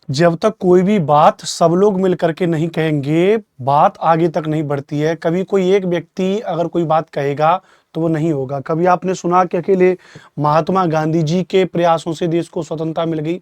जब तक कोई भी बात सब लोग मिल करके नहीं कहेंगे, बात आगे तक नहीं बढ़ती है। कभी कोई एक व्यक्ति अगर कोई बात कहेगा तो वो नहीं होगा। कभी आपने सुना कि अकेले महात्मा गांधी जी के प्रयासों से देश को स्वतंत्रता मिल गई,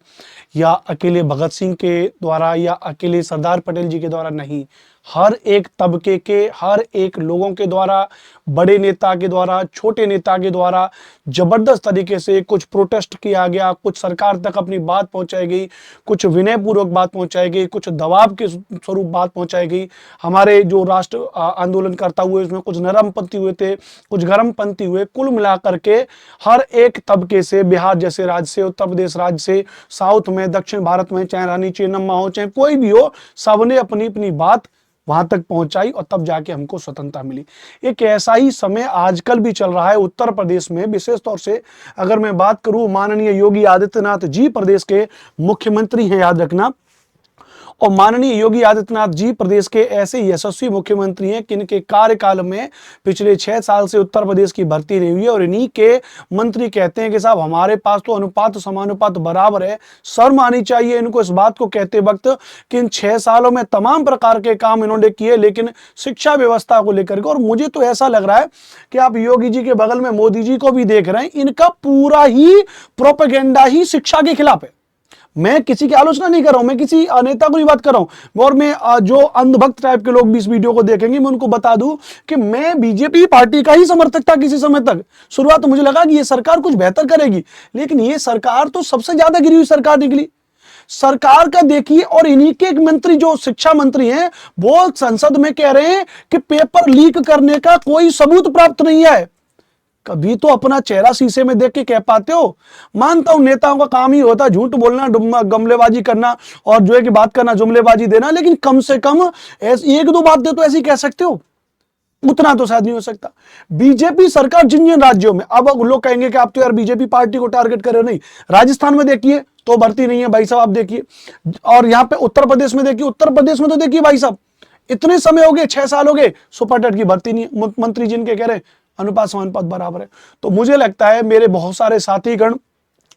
या अकेले भगत सिंह के द्वारा, या अकेले सरदार पटेल जी के द्वारा? नहीं, हर एक तबके के, हर एक लोगों के द्वारा, बड़े नेता के द्वारा, छोटे नेता के द्वारा जबरदस्त तरीके से कुछ प्रोटेस्ट किया गया, कुछ सरकार तक अपनी बात पहुंचाई गई, कुछ विनय पूर्वक बात पहुंचाई गई, कुछ दबाव के स्वरूप बात पहुंचाई गई। हमारे जो राष्ट्र आंदोलन करता हुए उसमें कुछ नरमपंथी हुए थे, कुछ गर्मपंथी हुए। कुल मिलाकर के हर एक तबके से, बिहार जैसे राज्य से, उत्तर प्रदेश राज्य से, साउथ में, दक्षिण भारत में, चाहे रानी चेन्नम्मा हो, चाहे कोई भी हो, सबने अपनी अपनी बात वहां तक पहुंचाई और तब जाके हमको स्वतंत्रता मिली। एक ऐसा ही समय आजकल भी चल रहा है उत्तर प्रदेश में। विशेष तौर से अगर मैं बात करूं, माननीय योगी आदित्यनाथ जी प्रदेश के मुख्यमंत्री हैं, याद रखना। और माननीय योगी आदित्यनाथ जी प्रदेश के ऐसे यशस्वी मुख्यमंत्री हैं कि इनके कार्यकाल में पिछले 6 साल से उत्तर प्रदेश की भर्ती नहीं हुई है। और इन्हीं के मंत्री कहते हैं कि साहब हमारे पास तो अनुपात समानुपात बराबर है। शर्म आनी चाहिए इनको इस बात को कहते वक्त कि इन 6 सालों में तमाम प्रकार के काम इन्होंने किए, लेकिन शिक्षा व्यवस्था को लेकर के। और मुझे तो ऐसा लग रहा है कि आप योगी जी के बगल में मोदी जी को भी देख रहे हैं, इनका पूरा ही प्रोपेगेंडा ही शिक्षा के खिलाफ है। मैं किसी की आलोचना नहीं कर रहा हूं, मैं किसी नेता को नहीं बात कर रहा हूं। और मैं जो अंधभक्त टाइप के लोग भी इस वीडियो को देखेंगे, मैं उनको बता दूं कि मैं बीजेपी पार्टी का ही समर्थक था किसी समय तक। शुरुआत तो मुझे लगा कि ये सरकार कुछ बेहतर करेगी, लेकिन ये सरकार तो सबसे ज्यादा गिरी हुई सरकार निकली। सरकार का देखिए, और इन्हीं के एक मंत्री जो शिक्षा मंत्री हैं, वो संसद में कह रहे हैं कि पेपर लीक करने का कोई सबूत प्राप्त नहीं है। कभी तो अपना चेहरा शीशे में देख के कह पाते हो? मानता हूं नेताओं का काम ही होता है झूठ बोलना, गमलेबाजी करना, और जो है कि बात करना, जुमलेबाजी देना, लेकिन कम से कम ऐसी एक दो बातें तो ऐसी कह सकते हो। उतना तो शायद नहीं हो सकता। बीजेपी सरकार जिन जिन राज्यों में, अब लोग कहेंगे कि आप तो यार बीजेपी पार्टी को टारगेट कर रहे हो। नहीं, राजस्थान में देखिए तो भर्ती नहीं है भाई साहब, आप देखिए। और यहां पे उत्तर प्रदेश में देखिए, उत्तर प्रदेश में तो देखिए भाई साहब, इतने समय हो गए, 6 साल हो गए, सुपर टेट की भर्ती नहीं है। मुख्यमंत्री जिनके कह रहे हैं अनुपात समानुपात बराबर है। तो मुझे लगता है मेरे बहुत सारे साथीगण,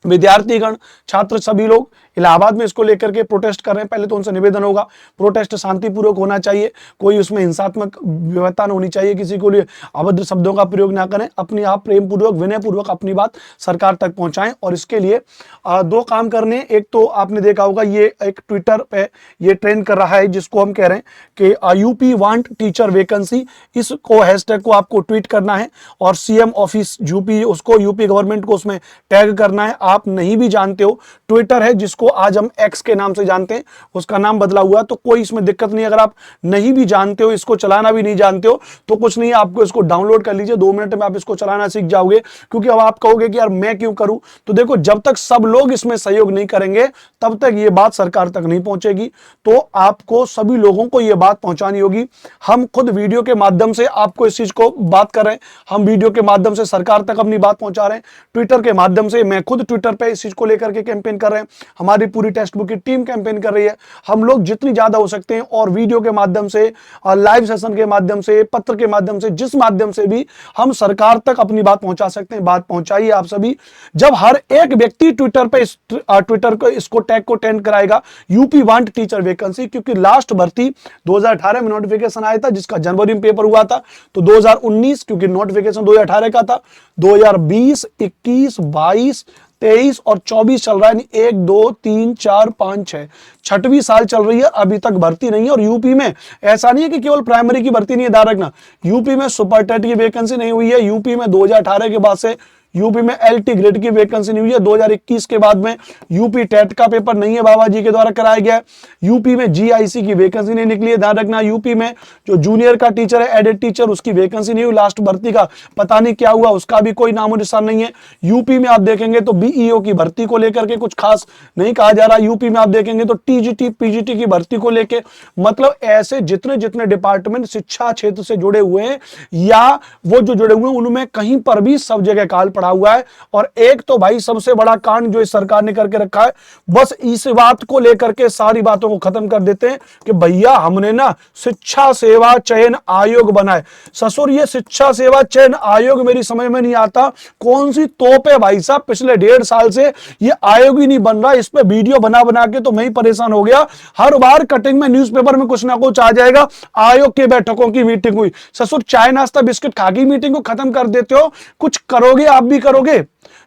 विद्यार्थीगण, छात्र, सभी लोग इलाहाबाद में इसको लेकर के प्रोटेस्ट कर रहे हैं। पहले तो उनसे निवेदन होगा, प्रोटेस्ट शांतिपूर्वक होना चाहिए, कोई उसमें हिंसात्मक व्यवस्था न होनी चाहिए, किसी को लिए अभद्र शब्दों का प्रयोग ना करें, अपने आप प्रेम पूर्वक, विनय पूर्वक अपनी बात सरकार तक पहुंचाएं। और इसके लिए दो काम करने। एक तो आपने देखा होगा, ये एक ट्विटर पे ये ट्रेंड कर रहा है, जिसको हम कह रहे हैं कि यूपी वांट टीचर वैकेंसी। इसको हैशटैग को आपको ट्वीट करना है और सीएम ऑफिस यूपी, उसको यूपी गवर्नमेंट को उसमें टैग करना है। आप नहीं भी जानते हो, ट्विटर है जिसको आज हम एक्स के नाम से जानते हैं, उसका नाम बदला हुआ, तो कोई इसमें दिक्कत नहीं। अगर आप नहीं भी जानते हो, इसको चलाना भी नहीं जानते हो, तो कुछ नहीं, आपको इसको डाउनलोड कर लीजिए, 2 मिनट में आप इसको चलाना सीख जाओगे। क्योंकि अब आप कहोगे कि यार मैं क्यों करूं, तो देखो, जब तक सब लोग इसमें सहयोग नहीं करेंगे तब तक ये बात सरकार तक नहीं पहुंचेगी। तो आपको सभी लोगों को यह बात पहुंचानी होगी। हम खुद वीडियो के माध्यम से आपको इस चीज को बात कर रहे हैं, हम वीडियो के माध्यम से सरकार तक अपनी बात पहुंचा रहे हैं, ट्विटर के माध्यम से मैं खुद ट्विटर पे इस चीज को लेकर के कैंपेन कर रहे हैं, हमारी पूरी टेक्स्ट बुक की टीम कैंपेन कर रही है। हम लोग जितनी ज्यादा हो सकते हैं, और वीडियो के माध्यम से, लाइव सेशन के माध्यम से, पत्र के माध्यम से, जिस माध्यम से भी हम सरकार तक अपनी बात पहुंचा सकते हैं, बात पहुंचाइए आप सभी। जब हर एक व्यक्ति ट्विटर पे ट्विटर को इसको टैग को टेंड कराएगा, यूपी वांट टीचर वैकेंसी, क्योंकि लास्ट भर्ती 2018 में नोटिफिकेशन आया था, जिसका जनवरी में पेपर हुआ था, तो 2019, क्योंकि नोटिफिकेशन 2018 का था, 2020, 21, 22, 23 और 24 चल रहा है। 1 2 3 4 5 6 छठवीं साल चल रही है, अभी तक भर्ती नहीं है। और यूपी में ऐसा नहीं है कि केवल प्राइमरी की भर्ती नहीं है, ध्यान रखना, यूपी में सुपर टेट की वैकेंसी नहीं हुई है। यूपी में 2018 के बाद से यूपी में एलटी ग्रेड की वैकेंसी नहीं हुई है। 2021 के बाद में यूपी टेट का पेपर नहीं है, बाबा जी के द्वारा कराया गया। यूपी में जीआईसी की वैकेंसी नहीं निकली है, ध्यान रखना। यूपी में जो जूनियर का टीचर है, एडेड टीचर, उसकी वैकेंसी नहीं हुई। लास्ट भर्ती का पता नहीं क्या हुआ, उसका भी कोई नामो निशान नहीं है। यूपी में आप देखेंगे तो बीईओ की भर्ती को लेकर के कुछ खास नहीं कहा जा रहा। यूपी में आप देखेंगे तो टीजीटी, पीजीटी की भर्ती को लेकर, मतलब ऐसे जितने जितने डिपार्टमेंट शिक्षा क्षेत्र से जुड़े हुए हैं या वो जो जुड़े हुए हैं, उनमें कहीं पर भी सब जगह काल पड़ा पड़ा हुआ है। और एक तो भाई सबसे बड़ा कांड जो इस सरकार ने करके रखा है, बस इस बात को लेकर के सारी बातों को खत्म कर देते हैं कि भैया हमने ना शिक्षा सेवा चयन आयोग बनाए। ससुर ये शिक्षा सेवा चयन आयोग मेरी समझ में नहीं आता कौन सी तोप है भाई साहब, पिछले 1.5 साल से ये आयोग ही नहीं बन रहा। इस पे वीडियो बना बना के तो मैं ही परेशान हो गया। हर बार कटिंग में न्यूज़पेपर में कुछ ना कुछ आ जाएगा, आयोग की बैठकों की मीटिंग हुई। ससुर चाय नाश्ता बिस्किट खा के मीटिंग को खत्म कर देते हो, कुछ करोगे आप भी करोगे।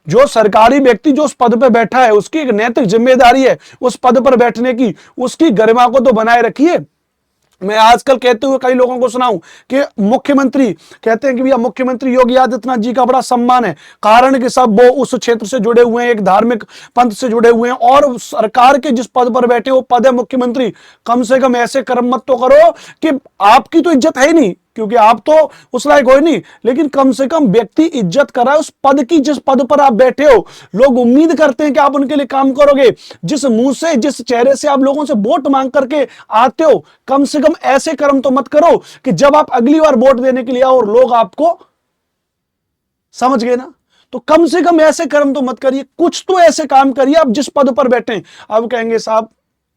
जो सरकारी व्यक्ति जो उस पद पर बैठा है उसकी एक नैतिक जिम्मेदारी है उस पद पर बैठने की, उसकी गरिमा को तो बनाए रखिए। मैं आजकल कहते हुए कई लोगों को सुनाऊं कि मुख्यमंत्री कहते हैं कि भैया मुख्यमंत्री योगी आदित्यनाथ जी का बड़ा सम्मान है, कारण कि सब वो उस क्षेत्र से जुड़े हुए हैं, एक धार्मिक पंथ से जुड़े हुए हैं और सरकार के जिस पद पर बैठे वो पद है मुख्यमंत्री। कम से कम ऐसे कर्म मत तो करो कि आपकी तो इज्जत है ही नहीं, क्योंकि आप तो उस लायक हो नहीं, लेकिन कम से कम व्यक्ति इज्जत कर रहा है उस पद की जिस पद पर आप बैठे हो। लोग उम्मीद करते हैं कि आप उनके लिए काम करोगे। जिस मुंह से जिस चेहरे से आप लोगों से वोट मांग करके आते हो, कम से कम ऐसे कर्म तो मत करो कि जब आप अगली बार वोट देने के लिए आओ और लोग आपको समझ गए ना। तो कम से कम ऐसे कर्म तो मत करिए, कुछ तो ऐसे काम करिए आप जिस पद पर बैठे हैं। अब कहेंगे साहब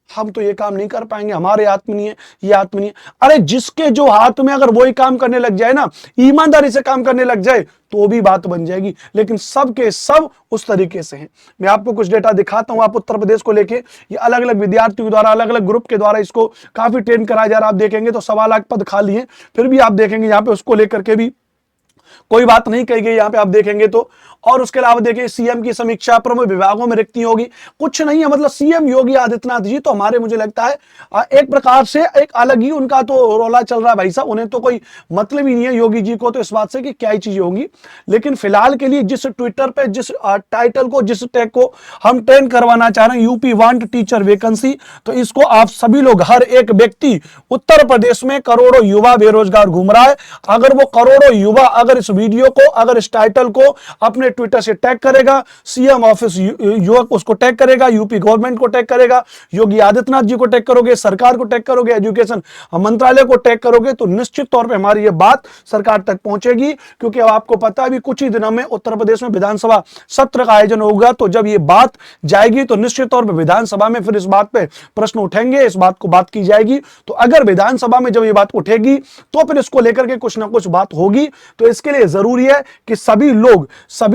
हम तो ये काम नहीं कर पाएंगे, हमारे हाथ में नहीं है, ये हाथ में नहीं है। अरे जिसके जो हाथ में अगर वही काम करने लग जाए ना, ईमानदारी से काम करने लग जाए तो भी बात बन जाएगी। लेकिन सब के सब उस तरीके से हैं। मैं आपको कुछ डेटा दिखाता हूं। आप उत्तर प्रदेश को लेके ये अलग अलग विद्यार्थियों द्वारा अलग अलग ग्रुप के द्वारा इसको काफी ट्रेन कराया जा रहा है। आप देखेंगे तो 1.25 लाख पद खाली हैं, फिर भी आप देखेंगे यहाँ पे उसको लेकर के भी कोई बात नहीं कही गई यहाँ पे आप देखेंगे तो। और उसके अलावा देखिए सीएम की समीक्षा, प्रमुख विभागों में रिक्ति होगी, कुछ नहीं है। मतलब सीएम योगी आदित्यनाथ जी तो हमारे मुझे लगता है एक प्रकार से एक अलग ही उनका तो रोला चल रहा है भाई साहब। उन्हें तो कोई मतलब ही नहीं है योगी जी को तो इस बात से कि क्या ही चीजें होंगी। लेकिन फिलहाल के लिए जिस ट्विटर पे जिस टाइटल को जिस टैग को हम ट्रेंड करवाना चाह रहे हैं, यूपी वांट टीचर वैकेंसी, तो इसको आप सभी लोग हर एक व्यक्ति, उत्तर प्रदेश में करोड़ों युवा बेरोजगार घूम रहा है। अगर वो करोड़ों युवा अगर इस वीडियो को अगर इस टाइटल को अपने ट्विटर से टैग करेगा, सीएम ऑफिस युवक उसको टैग करेगा, यूपी गवर्नमेंट को टैग करेगा, योगी आदित्यनाथ जी को टैग करोगे, सरकार को टैग करोगे, एजुकेशन मंत्रालय को टैग करोगे, तो निश्चित तौर पे हमारी ये बात सरकार तक पहुंचेगी। क्योंकि अब आपको पता है अभी कुछ ही दिनों में उत्तर प्रदेश में विधानसभा सत्र का आयोजन होगा। तो जब ये बात जाएगी तो निश्चित तौर पर विधानसभा में फिर इस बात पे प्रश्न उठेंगे, इस बात को बात की जाएगी। तो अगर विधानसभा में जब ये बात उठेगी तो फिर इसको लेकर के कुछ ना कुछ बात होगी। तो इसके लिए जरूरी है कि सभी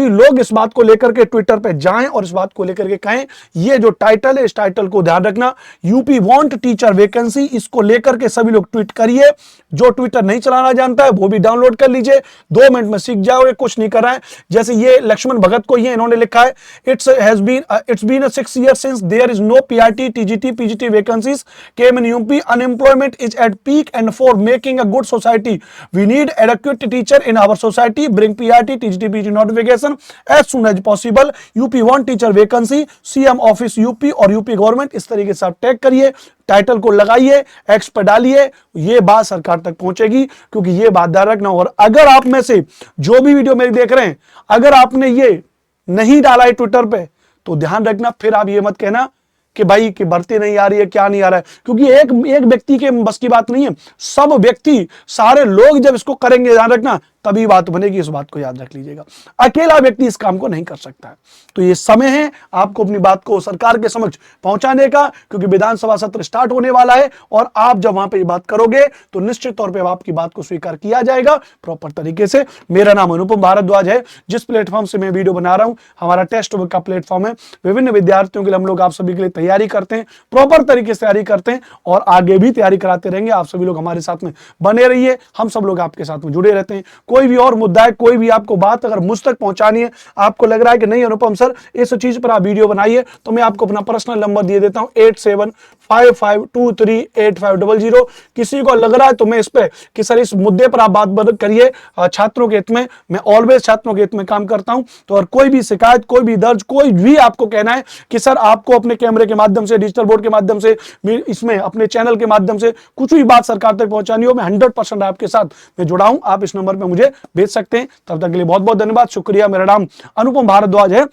लोग इस बात को लेकर के ट्विटर पे जाएं और इस बात को लेकर के कहें ये जो टाइटल है इस टाइटल को ध्यान रखना, यूपी वांट टीचर वैकेंसी, इसको लेकर के सभी लोग ट्वीट करिए। जो ट्विटर नहीं चलाना जानता है वो भी डाउनलोड कर लीजिए, 2 मिनट में सीख जाओगे, कुछ नहीं कर रहा है। जैसे ये लक्ष्मण भगत को ही इन्होंने लिखा है, it's been 6 years since there is no PRT, TGT, PGT vacancies came in UP. Unemployment is at peak and for making a good society we need adequate teacher in our society. Bring PRT, TGT, PGT notification as soon as possible. UP want teacher vacancy, CM office UP और UP government, इस तरीके से आप tag करिए, title को लगाइए, x पे डालिए, ये बात सरकार तक पहुंचेगी। क्योंकि ये बात ध्यान रखना। और अगर आप में से जो भी वीडियो मेरी देख रहे हैं, अगर आपने ये नहीं डाला है ट्विटर पे तो ध्यान रखना, फिर आप ये मत कहना कि भाई कि भर्ती नहीं आ रही है, क्या नहीं आ रहा है। क्योंकि एक व्यक्ति के बस की बात नहीं है, सब व्यक्ति सारे लोग जब इसको करेंगे, ध्यान रखना, तभी बात बनेगी। इस बात को याद रख लीजिएगा, अकेला व्यक्ति इस काम को नहीं कर सकता है। तो ये समय है आपको अपनी बात को सरकार के समक्ष पहुंचाने का, क्योंकि विधानसभा सत्र स्टार्ट होने वाला है और आप जब वहां पे ये बात करोगे तो निश्चित तौर पे आपकी बात को स्वीकार किया जाएगा प्रॉपर तरीके से। मेरा नाम अनुपम भारद्वाज है। जिस प्लेटफॉर्म से मैं वीडियो बना रहा हूं हमारा टेस्ट बुक का प्लेटफॉर्म है। विभिन्न विद्यार्थियों के लिए हम लोग आप सभी के लिए तैयारी करते हैं, प्रॉपर तरीके से तैयारी करते हैं और आगे भी तैयारी कराते रहेंगे। आप सभी लोग हमारे साथ में बने रहिए, हम सब लोग आपके साथ में जुड़े रहते हैं। कोई भी और मुद्दा है, कोई भी आपको बात अगर मुझ तक पहुंचानी है, आपको लग रहा है कि नहीं अनुपम सर इस चीज पर आप वीडियो बनाइए, तो मैं आपको अपना पर्सनल नंबर दे देता हूं 8755238500। किसी को लग रहा है तो मैं इस पे कि सर इस मुद्दे पर आप बात करिए, छात्रों के हित में, मैं ऑलवेज छात्रों के हित में काम करता हूं। तो और कोई भी शिकायत, कोई भी दर्ज, कोई भी आपको कहना है कि सर आपको अपने कैमरे के माध्यम से, डिजिटल बोर्ड के माध्यम से, इसमें अपने चैनल के माध्यम से कुछ भी बात सरकार तक पहुंचानी हो, मैं 100% आपके साथ मैं जुड़ा हूं। आप इस नंबर पर मुझे भेज सकते हैं। तब तक के लिए बहुत बहुत धन्यवाद, शुक्रिया। मेरा नाम अनुपम भारद्वाज है।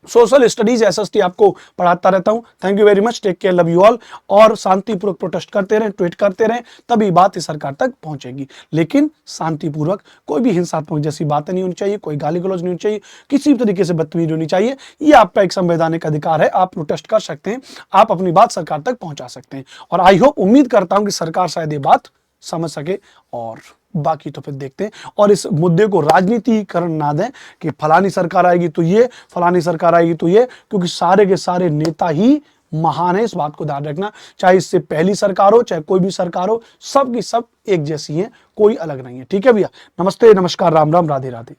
सोशल स्टडीज एसएसटी आपको पढ़ाता रहता हूं। Thank you very much, take care, love you all. और शांतिपूर्वक प्रोटेस्ट करते रहें, ट्वीट करते रहें, तभी बात इस सरकार तक पहुंचेगी। लेकिन शांतिपूर्वक, कोई भी हिंसात्मक जैसी बातें नहीं होनी चाहिए, कोई गाली गलौज नहीं होनी चाहिए, किसी भी तरीके से बदतमीजी होनी चाहिए। ये आपका एक संवैधानिक अधिकार है, आप प्रोटेस्ट कर सकते हैं, आप अपनी बात सरकार तक पहुंचा सकते हैं। और आई होप, उम्मीद करता हूं कि सरकार शायद ये बात समझ सके, और बाकी तो फिर देखते हैं। और इस मुद्दे को राजनीतिकरण ना दें कि फलानी सरकार आएगी तो ये, फलानी सरकार आएगी तो ये, क्योंकि सारे के सारे नेता ही महान है, इस बात को ध्यान रखना। चाहे इससे पहली सरकार हो, चाहे कोई भी सरकार हो, सब की सब एक जैसी हैं, कोई अलग नहीं है। ठीक है भैया, नमस्ते, नमस्कार, राम राम, राधे राधे।